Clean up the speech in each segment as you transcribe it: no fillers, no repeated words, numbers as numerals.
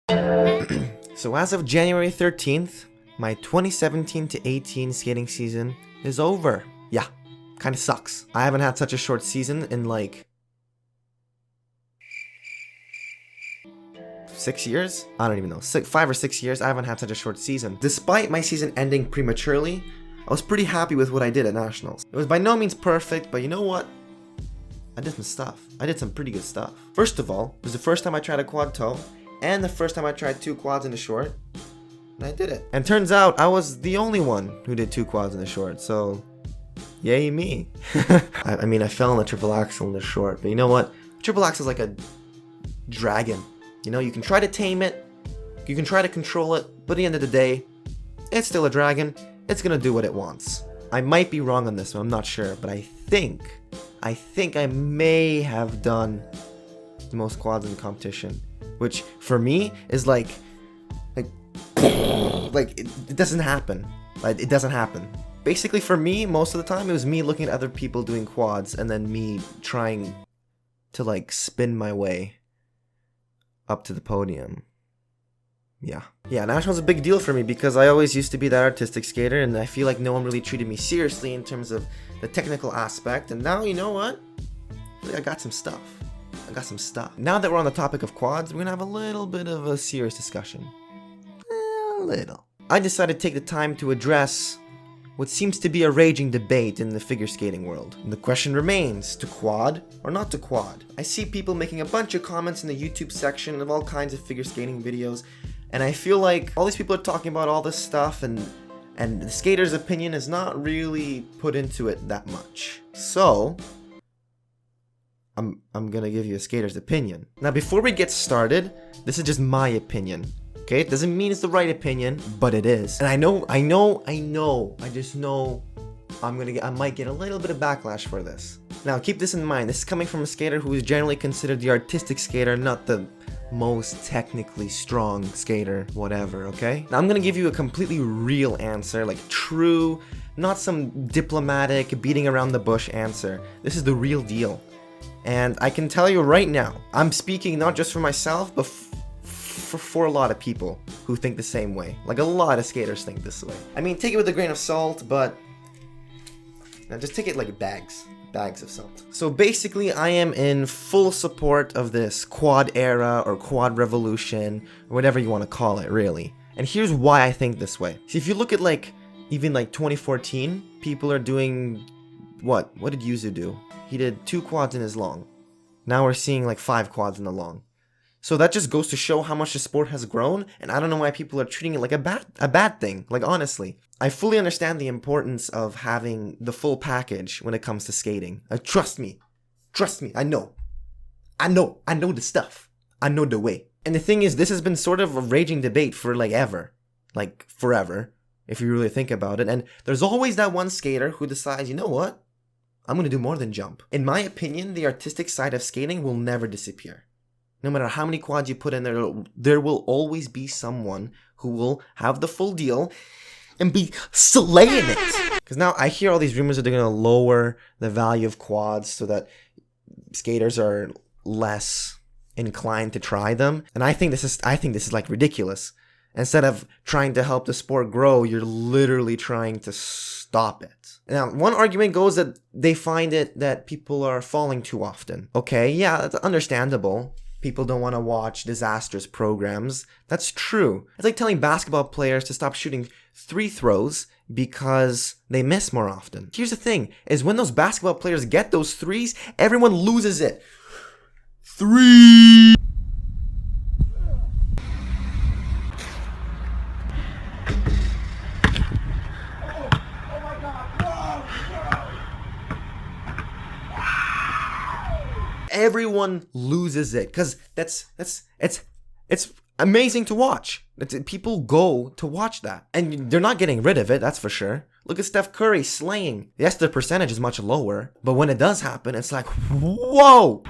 So as of January 13th, my 2017 to 18 skating season is over. Yeah, kinda sucks. I haven't had such a short season in like 6 years? I don't even know. 5 or 6 years, I haven't had such a short season. Despite my season ending prematurely, I was pretty happy with what I did at Nationals. It was by no means perfect, but you know what? I did some stuff. I did some pretty good stuff. First of all, it was the first time I tried a quad toe, and the first time I tried 2 quads in the short, and I did it. And turns out I was the only one who did 2 quads in the short, so yay me. I mean, I fell in the triple axel in the short, but you know what? Triple axel is like a dragon. You know, you can try to tame it, you can try to control it, but at the end of the day, it's still a dragon. It's gonna do what it wants. I might be wrong on this one, I'm not sure, but I think I may have done the most quads in the competition, which for me is like it doesn't happen. Like, it doesn't happen. Basically, for me, most of the time, it was me looking at other people doing quads and then me trying to like spin my way up to the podium. Yeah, Nationals is a big deal for me because I always used to be that artistic skater, and I feel like no one really treated me seriously in terms of the technical aspect, and now, you know what? I got some stuff. Now that we're on the topic of quads, we're gonna have a little bit of a serious discussion. A little. I decided to take the time to address what seems to be a raging debate in the figure skating world. And the question remains, to quad or not to quad? I see people making a bunch of comments in the YouTube section of all kinds of figure skating videos, and I feel like all these people are talking about all this stuff, and the skater's opinion is not really put into it that much. So I'm gonna give you a skater's opinion. Now, before we get started, this is just my opinion. Okay, it doesn't mean it's the right opinion, but it is. And I just know I might get a little bit of backlash for this. Now, keep this in mind. This is coming from a skater who is generally considered the artistic skater, not the most technically strong skater, whatever, okay? Now, I'm gonna give you a completely real answer, like true, not some diplomatic, beating around the bush answer. This is the real deal. And I can tell you right now, I'm speaking not just for myself, but for a lot of people who think the same way. Like, a lot of skaters think this way. I mean, take it with a grain of salt, but now just take it like bags of salt. So basically, I am in full support of this quad era or quad revolution, or whatever you want to call it, really. And here's why I think this way. See, if you look at even 2014, people are doing what did Yuzu do? He did 2 quads in his long. Now we're seeing like 5 quads in the long. So that just goes to show how much the sport has grown, and I don't know why people are treating it like a bad thing. Like, honestly, I fully understand the importance of having the full package when it comes to skating. Trust me, I know the stuff. I know the way. And the thing is, this has been sort of a raging debate for forever, if you really think about it. And there's always that one skater who decides, you know what? I'm gonna do more than jump. In my opinion, the artistic side of skating will never disappear. No matter how many quads you put in there will always be someone who will have the full deal and be slaying it. Because now I hear all these rumors that they're going to lower the value of quads so that skaters are less inclined to try them. And I think this is like ridiculous. Instead of trying to help the sport grow, you're literally trying to stop it. Now, one argument goes that they find it that people are falling too often. Okay, yeah, that's understandable. People don't want to watch disastrous programs. That's true. It's like telling basketball players to stop shooting 3 throws because they miss more often. Here's the thing, is when those basketball players get those threes, everyone loses it. 3! Everyone loses it because it's amazing to watch. People go to watch that, and they're not getting rid of it. That's for sure. Look at Steph Curry slaying. Yes, the percentage is much lower, but when it does happen, it's like, whoa!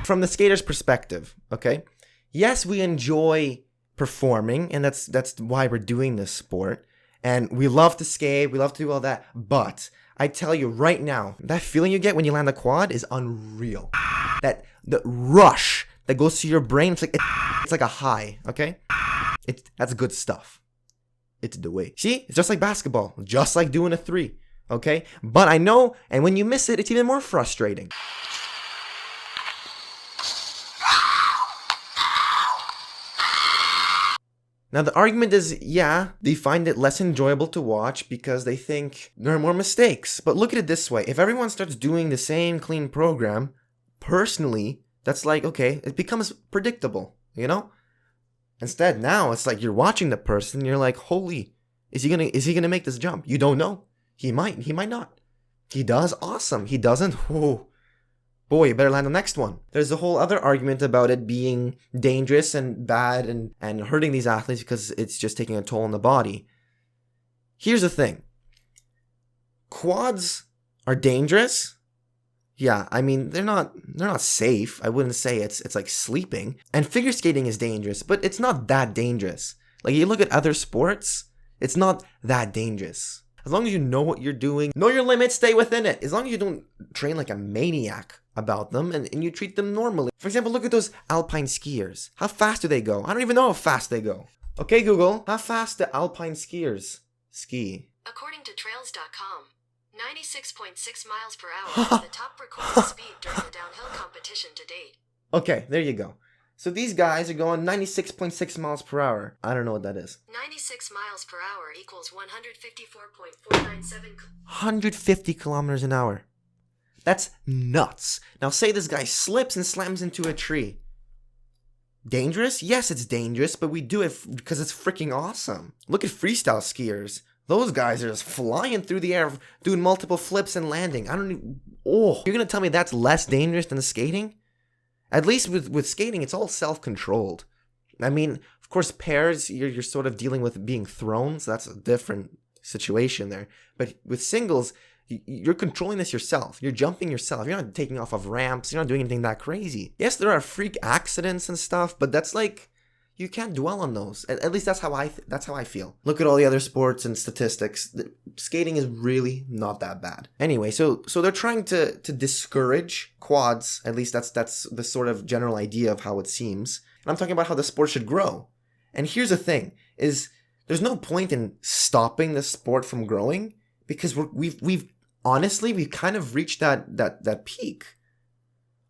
From the skater's perspective, okay? Yes, we enjoy performing, and that's why we're doing this sport. And we love to skate, we love to do all that, but I tell you right now, that feeling you get when you land a quad is unreal. The rush that goes to your brain. It's like a high, okay? That's good stuff. It's the way. See? It's just like basketball. Just like doing a 3, okay? But I know, and when you miss it, it's even more frustrating. Now, the argument is, yeah, they find it less enjoyable to watch because they think there are more mistakes. But look at it this way. If everyone starts doing the same clean program, personally, that's like, okay, it becomes predictable, you know? Instead, now, it's like you're watching the person, you're like, holy, is he gonna make this jump? You don't know. He might not. He does, awesome. He doesn't, oh. Boy, you better land the next one. There's a whole other argument about it being dangerous and bad and hurting these athletes because it's just taking a toll on the body. Here's the thing. Quads are dangerous. Yeah, I mean, they're not safe. I wouldn't say it's like sleeping. And figure skating is dangerous, but it's not that dangerous. Like, you look at other sports, it's not that dangerous. As long as you know what you're doing, know your limits, stay within it. As long as you don't train like a maniac about them and you treat them normally. For example, look at those alpine skiers. How fast do they go? I don't even know how fast they go. Okay, Google, how fast do alpine skiers ski? According to trails.com, 96.6 miles per hour is the top recorded speed during the downhill competition to date. Okay, there you go. So these guys are going 96.6 miles per hour. I don't know what that is. 96 miles per hour equals 154.497 150 kilometers an hour. That's nuts. Now say this guy slips and slams into a tree. Dangerous? Yes, it's dangerous, but we do it because it's freaking awesome. Look at freestyle skiers. Those guys are just flying through the air, doing multiple flips and landing. You're going to tell me that's less dangerous than skating? At least with skating, it's all self-controlled. I mean, of course, pairs, you're sort of dealing with being thrown, so that's a different situation there. But with singles, you're controlling this yourself. You're jumping yourself. You're not taking off of ramps. You're not doing anything that crazy. Yes, there are freak accidents and stuff, but that's like, you can't dwell on those. At least that's how I feel. Look at all the other sports and statistics. Skating is really not that bad. Anyway, so they're trying to discourage quads. At least that's the sort of general idea of how it seems. And I'm talking about how the sport should grow. And here's the thing: is there's no point in stopping the sport from growing because we've honestly kind of reached that peak.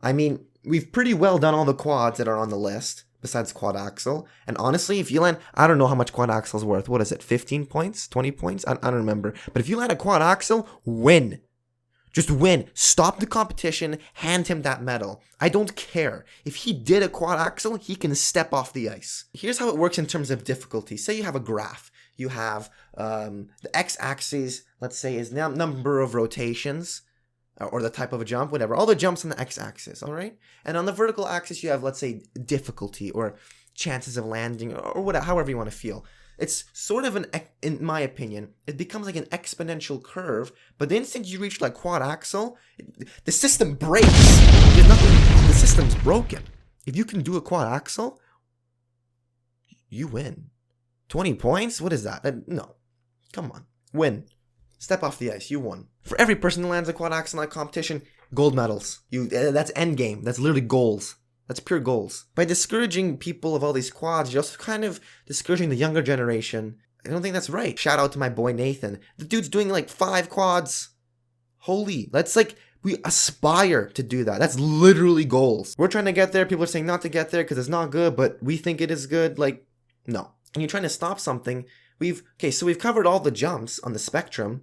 I mean, we've pretty well done all the quads that are on the list. Besides quad axle. And honestly, if you land, I don't know how much quad axle is worth. What is it? 15 points? 20 points? I don't remember. But if you land a quad axle, win. Just win. Stop the competition. Hand him that medal. I don't care. If he did a quad axle, he can step off the ice. Here's how it works in terms of difficulty. Say you have a graph. You have the x-axis, let's say, is number of rotations. Or the type of a jump, whatever. All the jumps on the x-axis, all right? And on the vertical axis, you have, let's say, difficulty or chances of landing or whatever, however you want to feel. It's sort of in my opinion, it becomes like an exponential curve, but the instant you reach like quad axle, the system breaks. There's nothing, the system's broken. If you can do a quad axle, you win. 20 points? What is that? No. Come on. Win. Step off the ice. You won. For every person that lands a quad axle in that competition, gold medals. That's end game. That's literally goals. That's pure goals. By discouraging people of all these quads, you're also kind of discouraging the younger generation. I don't think that's right. Shout out to my boy Nathan. The dude's doing like 5 quads. Holy. That's like, we aspire to do that. That's literally goals. We're trying to get there. People are saying not to get there because it's not good, but we think it is good. Like, no. And you're trying to stop something. We've covered all the jumps on the spectrum.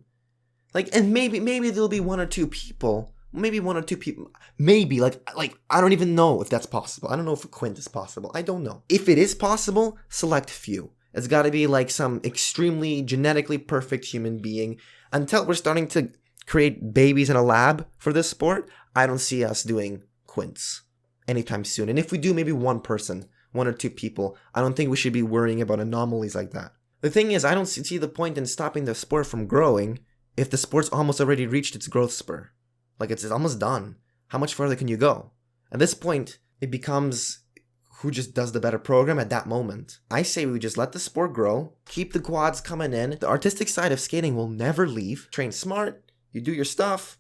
Like, and maybe there'll be one or two people. Maybe, like, I don't even know if that's possible. I don't know if a quint is possible. I don't know. If it is possible, select few. It's got to be like some extremely genetically perfect human being. Until we're starting to create babies in a lab for this sport, I don't see us doing quints anytime soon. And if we do, maybe one person, one or two people. I don't think we should be worrying about anomalies like that. The thing is, I don't see the point in stopping the sport from growing if the sport's almost already reached its growth spur. Like, it's almost done. How much further can you go? At this point, it becomes who just does the better program at that moment. I say we just let the sport grow, keep the quads coming in. The artistic side of skating will never leave. Train smart, you do your stuff.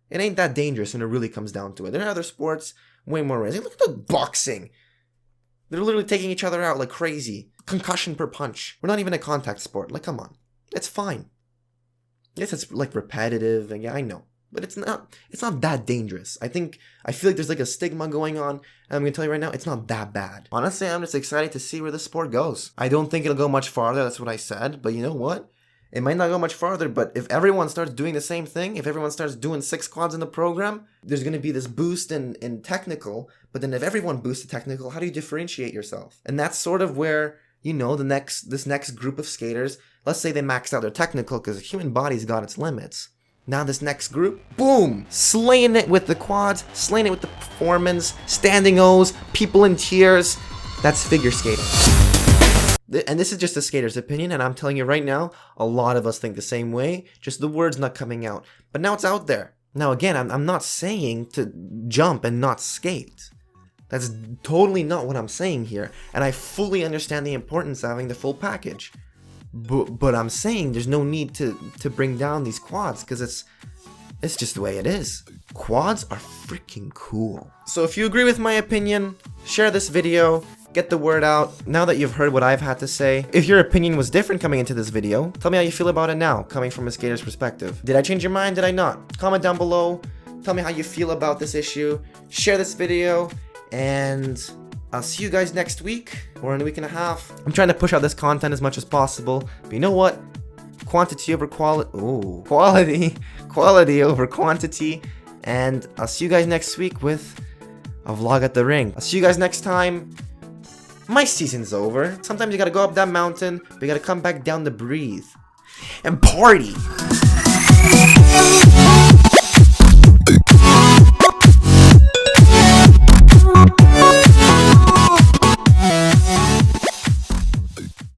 It ain't that dangerous when it really comes down to it. There are other sports, way more risky. Look at the boxing. They're literally taking each other out like crazy. Concussion per punch. We're not even a contact sport. Like, come on. It's fine. Yes, it's like repetitive, and yeah, I know. But it's not that dangerous. I feel like there's like a stigma going on, and I'm gonna tell you right now, it's not that bad. Honestly, I'm just excited to see where the sport goes. I don't think it'll go much farther, that's what I said, but you know what? It might not go much farther, but if everyone starts doing the same thing, if everyone starts doing 6 quads in the program, there's gonna be this boost in technical, but then if everyone boosts the technical, how do you differentiate yourself? And that's sort of where, you know, this next group of skaters, let's say they maxed out their technical, because the human body's got its limits. Now this next group, boom! Slaying it with the quads, slaying it with the performance, standing O's, people in tears. That's figure skating. And this is just a skater's opinion, and I'm telling you right now, a lot of us think the same way, just the word's not coming out. But now it's out there. Now again, I'm not saying to jump and not skate. That's totally not what I'm saying here, and I fully understand the importance of having the full package. But I'm saying there's no need to bring down these quads, because it's just the way it is. Quads are freaking cool. So if you agree with my opinion, share this video, get the word out. Now that you've heard what I've had to say, if your opinion was different coming into this video, tell me how you feel about it now, coming from a skater's perspective. Did I change your mind? Did I not? Comment down below. Tell me how you feel about this issue. Share this video, and I'll see you guys next week, or in a week and a half. I'm trying to push out this content as much as possible, but you know what? Quantity over quality. Ooh, quality over quantity. And I'll see you guys next week with a vlog at the ring. I'll see you guys next time. My season's over. Sometimes you gotta go up that mountain, but you gotta come back down to breathe and party.